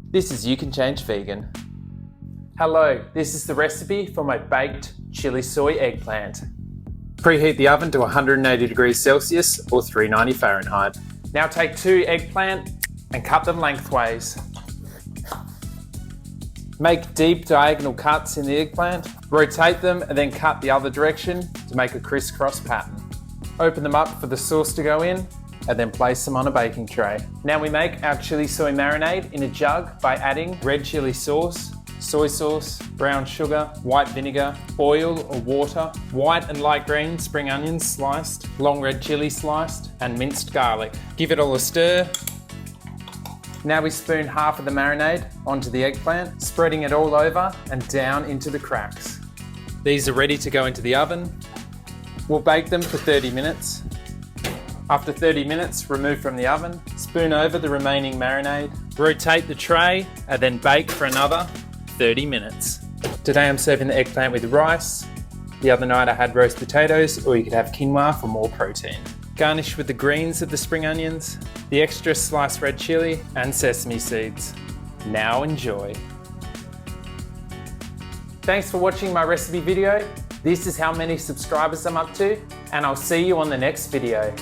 This is You Can Change Vegan. Hello, this is the recipe for my baked chili soy eggplant. Preheat the oven to 180 degrees Celsius or 390 Fahrenheit. Now take 2 eggplant and cut them lengthways. Make deep diagonal cuts in the eggplant, rotate them and then cut the other direction to make a crisscross pattern. Open them up for the sauce to go in and then place them on a baking tray. Now we make our chili soy marinade in a jug by adding red chili sauce, soy sauce, brown sugar, white vinegar, oil or water, white and light green spring onions sliced, long red chilli sliced, and minced garlic. Give it all a stir. Now we spoon half of the marinade onto the eggplant, spreading it all over and down into the cracks. These are ready to go into the oven. We'll bake them for 30 minutes. After 30 minutes, remove from the oven, spoon over the remaining marinade, rotate the tray, and then bake for another 30 minutes. Today I'm serving the eggplant with rice. The other night I had roast potatoes, or you could have quinoa for more protein. Garnish with the greens of the spring onions, the extra sliced red chili, and sesame seeds. Now enjoy. Thanks for watching my recipe video. This is how many subscribers I'm up to, and I'll see you on the next video.